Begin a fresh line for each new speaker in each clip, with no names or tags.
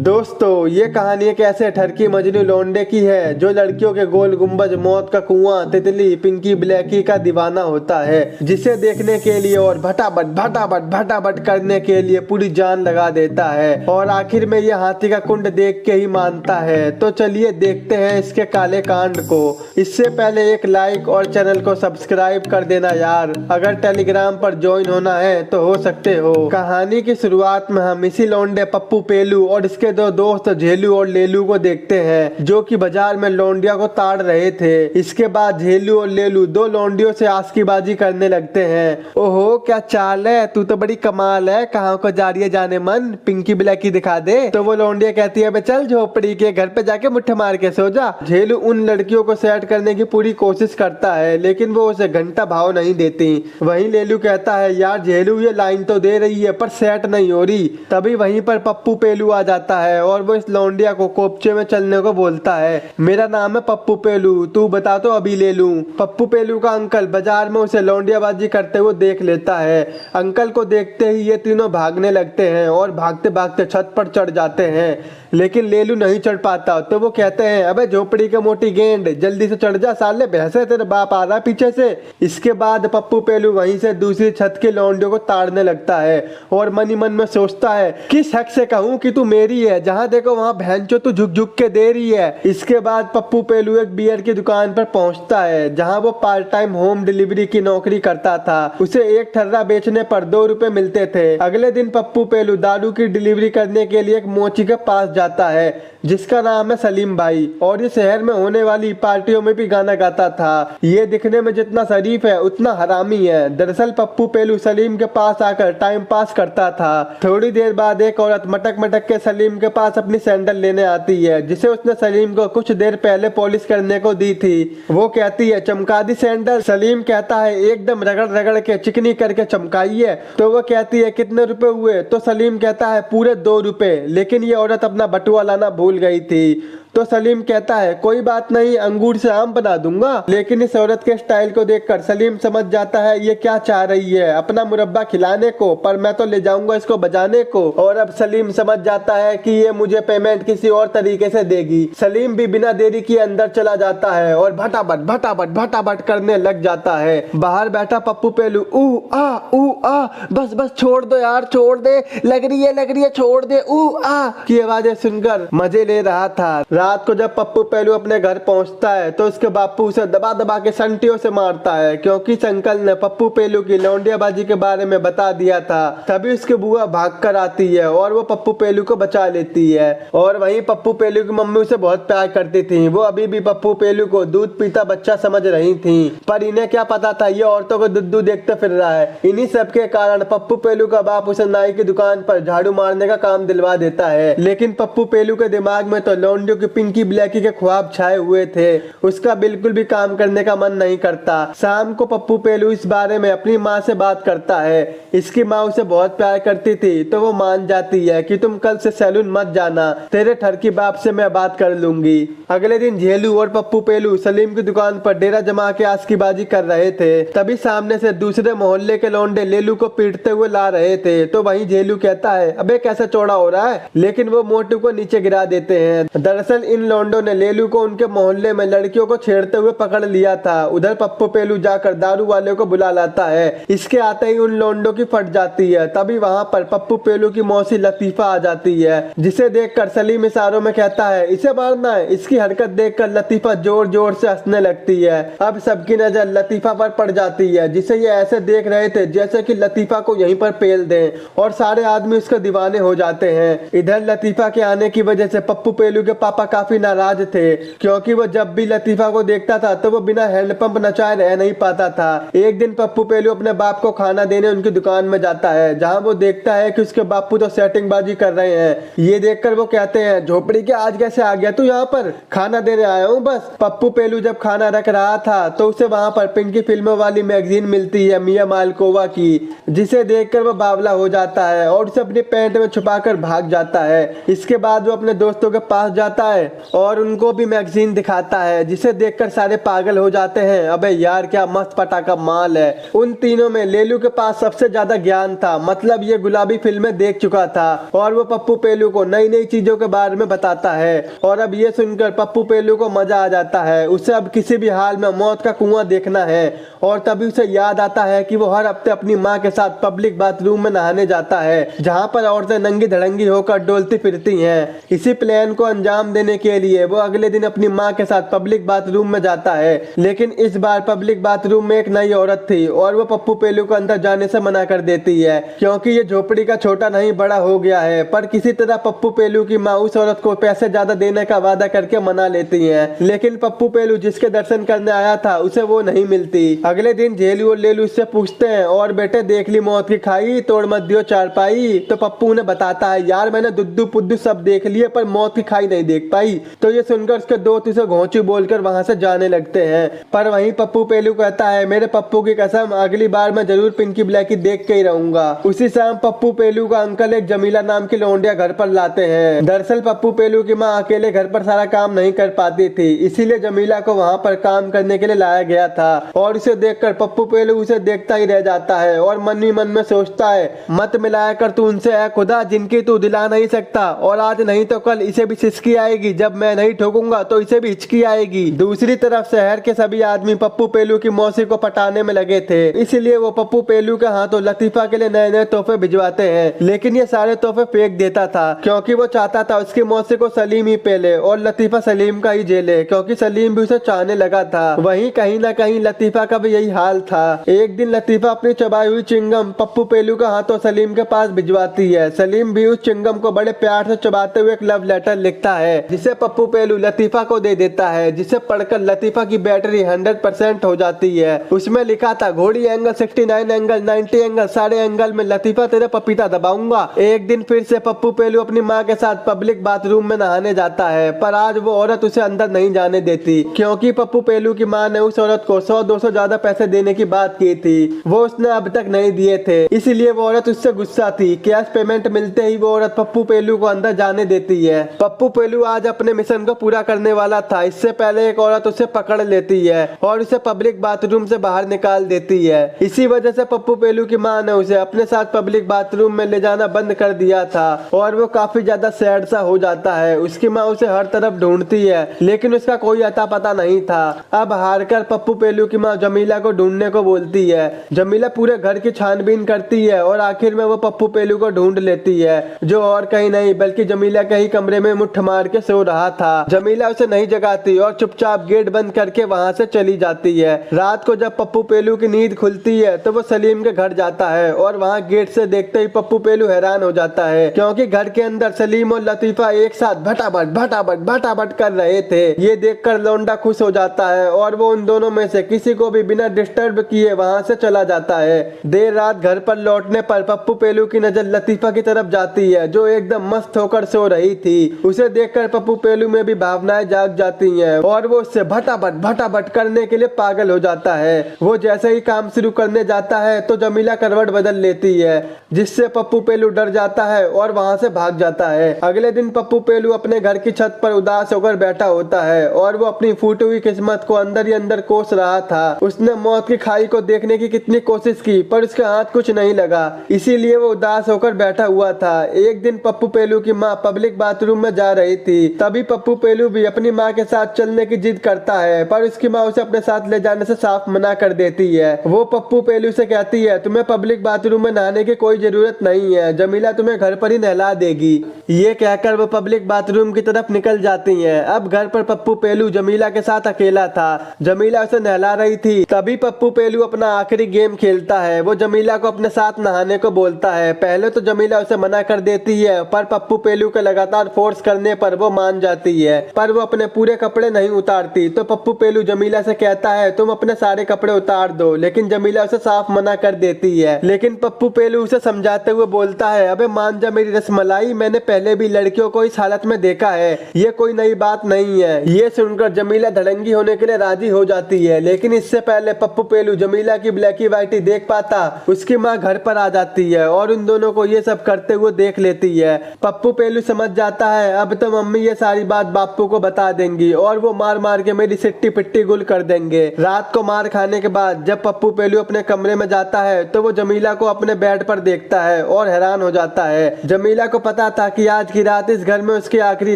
दोस्तों ये कहानी एक ऐसे ठरकी मजनू लौंडे की है जो लड़कियों के गोल गुंबज, मौत का कुआं, तितली, पिंकी ब्लैकी का दीवाना होता है, जिसे देखने के लिए और भटाभट करने के लिए पूरी जान लगा देता है और आखिर में ये हाथी का कुंड देख के ही मानता है। तो चलिए देखते हैं इसके काले कांड को। इससे पहले एक लाइक और चैनल को सब्सक्राइब कर देना यार। अगर टेलीग्राम पर ज्वाइन होना है तो हो सकते हो। कहानी की शुरुआत में हम इसी लौंडे पप्पू पेलू और इसके दो दोस्त झेलू और लेलू को देखते हैं जो कि बाजार में लौंडिया को ताड़ रहे थे। इसके बाद झेलू और लेलू दो लौंडियों से आस्कीबाजी करने लगते हैं। ओहो क्या चाल है, तू तो बड़ी कमाल है, कहाँ को जा रही है जाने मन, पिंकी ब्लैकी दिखा दे। तो वो लौंडिया कहती है चल झोपड़ी के घर पे जाके मुट्ठे मार के सो जा। झेलू उन लड़कियों को सेट करने की पूरी कोशिश करता है लेकिन वो उसे घंटा भाव नहीं देती। वहीं लेलू कहता है यार झेलू ये लाइन तो दे रही है पर सेट नहीं हो रही। तभी वहीं पर पप्पू पेलू आ जाता है और वो इस लौंडिया को कोपचे में चलने को बोलता है। मेरा नाम है पप्पू पेलू, तू बता तो अभी ले लूं। पप्पू पेलू का अंकल बाजार में उसे लौंडियाबाजी करते हुए देख लेता है। अंकल को देखते ही ये तीनों भागने लगते हैं और भागते भागते छत पर चढ़ जाते हैं लेकिन लेलू नहीं चढ़ पाता। तो वो कहते हैं अबे झोपड़ी के मोटी गेंद जल्दी से चढ़ जा साले, भैंसे तेरे बाप आ रहा पीछे से। इसके बाद पप्पू पेलू वहीं से दूसरी छत के लौंडियों को ताड़ने लगता है और मन ही मन में सोचता है किस हक से कहूं कि तू मेरी है, जहां देखो वहां भैंचो तू झुक झुक के दे रही है। इसके बाद पप्पू पेलू एक बियर की दुकान पर पहुंचता है जहां वो पार्ट टाइम होम डिलीवरी की नौकरी करता था। उसे एक ठर्रा बेचने पर 2 रुपए मिलते थे। अगले दिन पप्पू पेलू दारू की डिलीवरी करने के लिए एक मोची के पास जाता है जिसका नाम है सलीम भाई और ये शहर में होने वाली पार्टियों में भी गाना गाता था। ये दिखने में जितना शरीफ है उतना हरामी है। दरअसल पप्पू पेलू सलीम के पास आकर टाइम पास करता था। थोड़ी देर बाद एक औरत मटक मटक के सलीम के पास अपनी सैंडल लेने आती है जिसे उसने सलीम को कुछ देर पहले पॉलिश करने को दी थी। वो कहती है चमका दी सैंडल। सलीम कहता है एकदम रगड़ रगड़ के चिकनी करके चमकाई है। तो वो कहती है कितने रुपए हुए? तो सलीम कहता है पूरे 2 रुपए। लेकिन ये औरत अपना बटुआ लाना भूल गई थी। तो सलीम कहता है कोई बात नहीं, अंगूर से आम बना दूंगा। लेकिन इस औरत के स्टाइल को देखकर सलीम समझ जाता है ये क्या चाह रही है, अपना मुरब्बा खिलाने को, पर मैं तो ले जाऊंगा इसको बजाने को। और अब सलीम समझ जाता है कि ये मुझे पेमेंट किसी और तरीके से देगी। सलीम भी बिना देरी किए अंदर चला जाता है और भटाभट करने लग जाता है। बाहर बैठा पप्पू पेलू ऊ आ बस बस छोड़ दो यार, छोड़ दे, लग रही है छोड़ दे ऊ आ की आवाजें सुनकर मजे ले रहा था। रात को जब पप्पू पेलू अपने घर पहुंचता है तो उसके बापू उसे दबा दबा के संटियों से मारता है क्योंकि इस अंकल ने पप्पू पेलू की लौंडियाबाजी के बारे में बता दिया था। तभी उसकी बुआ भागकर आती है और वो पप्पू पेलू को बचा लेती है। और वहीं पप्पू पेलू की मम्मी उसे बहुत प्यार करती थी। वो अभी भी पप्पू पेलू को दूध पीता बच्चा समझ रही थी, पर इन्हें क्या पता था ये औरतों को दुद्धू देखते फिर रहा है। इन्हीं सब के कारण पप्पू पेलू का बाप उसे नाई की दुकान पर झाड़ू मारने का काम दिलवा देता है। लेकिन पप्पू पेलू के दिमाग में तो लौंडियों की पिंकी ब्लैकी के ख्वाब छाए हुए थे। उसका बिल्कुल भी काम करने का मन नहीं करता। शाम को पप्पू पेलू इस बारे में अपनी माँ से बात करता है। इसकी माँ उसे बहुत प्यार करती थी तो वो मान जाती है कि तुम कल से सैलून मत जाना, तेरे ठरकी बाप से मैं बात कर लूंगी। अगले दिन झेलू और पप्पू पेलू सलीम की दुकान पर डेरा जमा के आस्कीबाजी कर रहे थे। तभी सामने से दूसरे मोहल्ले के लौंडे लेलू को पीटते हुए ला रहे थे। तो वहीं झेलू कहता है अबे कैसे चौड़ा हो रहा है, लेकिन वो मोटू को नीचे गिरा देते हैं। दरअसल इन लौंडों ने लेलू को उनके मोहल्ले में लड़कियों को छेड़ते हुए पकड़ लिया था। उधर पप्पू पेलू जाकर दारू वाले को बुला लाता है। इसके आते ही उन लौंडों की फट जाती है। तभी वहां पर पप्पू पेलू की मौसी लतीफा आ जाती है जिसे देखकर सलीम इशारों में कहता है इसे मारना है। इसकी हरकत देखकर लतीफा जोर जोर से हंसने लगती है। अब सबकी नजर लतीफा पर पड़ जाती है जिसे ये ऐसे देख रहे थे जैसे कि लतीफा को यहीं पर पेल दें और सारे आदमी उसके दीवाने हो जाते हैं। इधर लतीफा के आने की वजह से पप्पू पेलू के पापा काफी नाराज थे क्योंकि वो जब भी लतीफा को देखता था तो वो बिना हैंडपंप नचाए रह नहीं पाता था। एक दिन पप्पू पेलू अपने बाप को खाना देने उनकी दुकान में जाता है जहां वो देखता है कि उसके बापू तो सेटिंग बाजी कर रहे हैं। ये देखकर वो कहते हैं झोपड़ी के आज कैसे आ गया तू यहाँ पर, खाना देने आया हूँ बस। पप्पू पेलू जब खाना रख रहा था तो उसे वहां पर पिंकी फिल्मों वाली मैगजीन मिलती है मियां मालकोवा की, जिसे देखकर वो बावला हो जाता है और उसे अपनी पैंट में छुपाकर भाग जाता है। इसके बाद वो अपने दोस्तों के पास जाता है है और उनको भी मैगजीन दिखाता है, जिसे देखकर सारे पागल हो जाते हैं। अबे यार क्या मस्त पटाखा माल है। उन तीनों में लेलू के पास सबसे ज्यादा ज्ञान था, मतलब ये गुलाबी फिल्में देख चुका था और वो पप्पू पेलू को नई नई चीजों के बारे में बताता है। और अब ये सुनकर पप्पू पेलू को मजा आ जाता है। उसे अब किसी भी हाल में मौत का कुआं देखना है और तभी उसे याद आता है कि वो हर हफ्ते अपनी माँ के साथ पब्लिक बाथरूम में नहाने जाता है, जहाँ पर औरतें नंगी धड़ंगी होकर डोलती फिरती हैं। इसी प्लान को अंजाम देने के लिए वो अगले दिन अपनी माँ के साथ पब्लिक बाथरूम में जाता है, लेकिन इस बार पब्लिक बाथरूम में एक नई औरत थी और वो पप्पू पेलू को अंदर जाने से मना कर देती है, क्योंकि ये झोपड़ी का छोटा नहीं बड़ा हो गया है। पर किसी तरह पप्पू पेलू की माँ उस औरत को पैसे ज्यादा देने का वादा करके मना लेती है, लेकिन पप्पू पेलू जिसके दर्शन करने आया था उसे वो नहीं मिलती। अगले दिन झेलू और लेलू उससे पूछते हैं, और बेटे देख ली मौत की खाई, तोड़ मत दियो चारपाई। तो पप्पू उन्हें बताता है, यार मैंने दुद्दू पुद्दू सब देख लिए पर मौत की खाई नहीं देख पाई। तो ये सुनकर उसके दोस्त उसे घोंची बोलकर वहां से जाने लगते हैं। पर वहीं पप्पू पेलू कहता है, मेरे पप्पू की कसम अगली बार मैं जरूर पिंकी ब्लैकी देख के ही रहूंगा। उसी शाम पप्पू पेलू का अंकल एक जमीला नाम की लौंडिया घर पर लाते हैं। दरअसल पप्पू पेलू की माँ अकेले घर पर सारा काम नहीं कर पाती थी, इसीलिए जमीला को वहाँ पर काम करने के लिए लाया गया था। और उसे देखकर पप्पू पेलू उसे देखता ही रह जाता है और मन ही मन में सोचता है, मत मिलाया कर तू उनसे है खुदा जिनकी तू दिला नहीं सकता, और आज नहीं तो कल इसे भी सिसकी आएगी, जब मैं नहीं ठोकूंगा तो इसे भी हिचकी आएगी। दूसरी तरफ शहर के सभी आदमी पप्पू पेलू की मौसी को पटाने में लगे थे, इसलिए वो पप्पू पेलू के हाथों लतीफा के लिए नए नए तोहफे भिजवाते हैं, लेकिन ये सारे तोहफे फेंक देता था, क्योंकि वो चाहता था उसकी मौसी को सलीम ही पेले और लतीफा सलीम का ही झेले, क्योंकि सलीम भी उसे चाहने लगा था। वहीं कहीं ना कहीं लतीफा का भी यही हाल था। एक दिन लतीफा अपनी चबाई हुई चिंगम पप्पू पेलू का हाथों सलीम के पास भिजवाती है। सलीम भी उस चिंगम को बड़े प्यार से चबाते हुए एक लव लेटर लिखता है, जिसे पप्पू पेलू लतीफा को दे देता है, जिसे पढ़कर लतीफा की बैटरी 100% हो जाती है। उसमें लिखा था, घोड़ी एंगल 69 एंगल 90 एंगल सारे एंगल में लतीफा तेरे पपीता दबाऊंगा। एक दिन फिर से पप्पू पेलू अपनी माँ के साथ पब्लिक बाथरूम में नहाने जाता है, पर आज वो औरत उसे अंदर नहीं जाने देती, क्योंकि पप्पू पेलू की माँ ने उस औरत को 100-200 ज्यादा पैसे देने की बात की थी, वो उसने अब तक नहीं दिए थे, इसलिए वो औरत उससे गुस्सा थी। कैश पेमेंट मिलते ही वो औरत पप्पू पेलू को अंदर जाने देती है। पप्पू पेलू आज अपने मिशन को पूरा करने वाला था, इससे पहले एक औरत उसे पकड़ लेती है और उसे पब्लिक बाथरूम से बाहर निकाल देती है। इसी वजह से पप्पू पेलू की माँ ने उसे अपने साथ पब्लिक बाथरूम में ले जाना बंद कर दिया था और वो काफी ज्यादा सैड सा हो जाता है। उसकी माँ उसे हर तरफ ढूंढती है, लेकिन उसका कोई अता पता नहीं था। अब हारकर पप्पू पेलू की माँ जमीला को ढूंढने को बोलती है। जमीला पूरे घर की छानबीन करती है और आखिर में वो पप्पू पेलू को ढूंढ लेती है, जो और कहीं नहीं बल्कि जमीला के ही कमरे में मुट्ठ मार के सो रहा था। जमीला उसे नहीं जगाती और चुपचाप गेट बंद करके वहाँ से चली जाती है। रात को जब पप्पू पेलू की नींद खुलती है तो वो सलीम के घर जाता है और वहाँ गेट से देखते ही पप्पू पेलू हैरान हो जाता है, क्योंकि घर के अंदर सलीम और लतीफा एक साथ भटाभट भटाभट भटाभट कर रहे थे। ये देखकर लौंडा खुश हो जाता है और वो उन दोनों में से किसी को भी बिना डिस्टर्ब किए वहाँ से चला जाता है। देर रात घर पर लौटने पर पप्पू पेलू की नजर लतीफा की तरफ जाती है, जो एकदम मस्त होकर सो रही थी। उसे देखकर पप्पू पेलू में भी भावनाएं जाग जाती हैं और वो उससे भटाभट भटाभट करने के लिए पागल हो जाता है। वो जैसे ही काम शुरू करने जाता है तो जमीला करवट बदल लेती है, जिससे पप्पू पेलू डर जाता है और वहाँ से भाग जाता है। अगले दिन पप्पू पेलू अपने घर की छत पर उदास होकर बैठा होता है और वो अपनी फूटी हुई किस्मत को अंदर ही अंदर कोस रहा था। उसने मौत की खाई को देखने की कितनी कोशिश की पर उसके हाथ कुछ नहीं लगा, इसीलिए वो उदास होकर बैठा हुआ था। एक दिन पप्पू पेलू की माँ पब्लिक बाथरूम में जा रही थी, तभी पप्पू पेलू भी अपनी माँ के साथ चलने की जिद करता है, पर उसकी माँ उसे अपने साथ ले जाने से साफ मना कर देती है। वो पप्पू पेलू से कहती है, तुम्हें पब्लिक बाथरूम में नहाने की कोई जरूरत नहीं है, जमीला तुम्हें घर पर ही नहला देगी। ये कहकर वो पब्लिक बाथरूम की तरफ निकल जाती हैं। अब घर पर पप्पू पेलू जमीला के साथ अकेला था। जमीला उसे नहला रही थी, तभी पप्पू पेलू अपना आखिरी गेम खेलता है। वो जमीला को अपने साथ नहाने को बोलता है। पहले तो जमीला उसे मना कर देती है, पर पप्पू पेलू के लगातार फोर्स करने पर वो मान जाती है, पर वो अपने पूरे कपड़े नहीं उतारती। तो पप्पू पेलू जमीला से कहता है, तुम अपने सारे कपड़े उतार दो, लेकिन जमीला उसे साफ मना कर देती है। लेकिन पप्पू पेलू उसे समझाते हुए बोलता है, अबे मान जा मेरी रसमलाई, मैंने पहले भी लड़कियों को इस हालत में देखा है, ये कोई नई बात नहीं है। ये सुनकर जमीला धड़ंगी होने के लिए राजी हो जाती है, लेकिन इससे पहले पप्पू पेलू जमीला की ब्लैकी वाइटी देख पाता, उसकी माँ घर पर आ जाती है और उन दोनों को ये सब करते हुए देख लेती है। पप्पू पेलू समझ जाता है अब तो मम्मी ये ये सारी बात बापू को बता देंगी और वो मार मार के मेरी सिट्टी पिट्टी गुल कर देंगे। रात को मार खाने के बाद जब पप्पू पेलू अपने कमरे में जाता है तो वो जमीला को अपने बेड पर देखता है और हैरान हो जाता है। जमीला को पता था कि आज की रात इस घर में उसकी आखिरी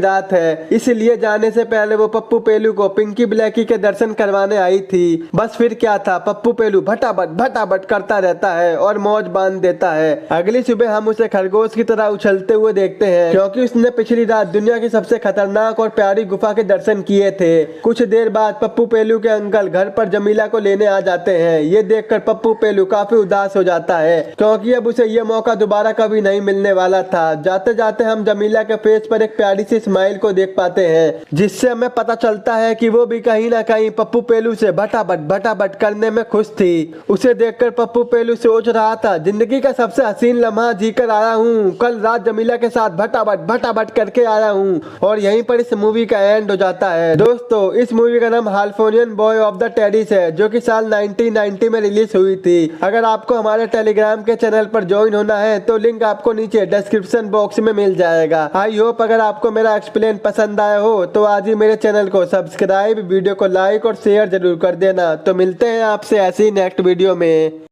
रात है, इसलिए जाने से पहले वो पप्पू पेलू को पिंकी ब्लैकी के दर्शन करवाने आई थी। बस फिर क्या था, पप्पू पेलू भटाभट करता रहता है और मौज बांध देता है। अगली सुबह हम उसे खरगोश की तरह उछलते हुए देखते हैं, क्योंकि उसने पिछली रात दुनिया की सबसे खतरनाक और प्यारी गुफा के दर्शन किए थे। कुछ देर बाद पप्पू पेलू के अंकल घर पर जमीला को लेने आ जाते हैं। ये देखकर पप्पू पेलू काफी उदास हो जाता है, क्योंकि अब उसे ये मौका दोबारा कभी नहीं मिलने वाला था। जाते जाते हम जमीला के फेस पर एक प्यारी सी स्माइल को देख पाते हैं, जिससे हमें पता चलता है कि वो भी कहीं ना कहीं पप्पू पेलू से भटाभट करने में खुश थी। उसे देखकर पप्पू पेलू सोच रहा था, जिंदगी का सबसे हसीन लम्हा जीकर आया हूँ। कल रात जमीला के साथ भटाभट करके आया हूँ। और यहीं पर इस मूवी का एंड हो जाता है। दोस्तों, इस मूवी का नाम हाल्फोनियन बॉय ऑफ द टेरिस है, जो कि साल 1990 में रिलीज हुई थी। अगर आपको हमारे टेलीग्राम के चैनल पर ज्वाइन होना है तो लिंक आपको नीचे डिस्क्रिप्शन बॉक्स में मिल जाएगा। आई होप अगर आपको मेरा एक्सप्लेन पसंद आया हो तो आज ही मेरे चैनल को सब्सक्राइब, वीडियो को लाइक और शेयर जरूर कर देना। तो मिलते हैं आपसे ऐसी नेक्स्ट वीडियो में।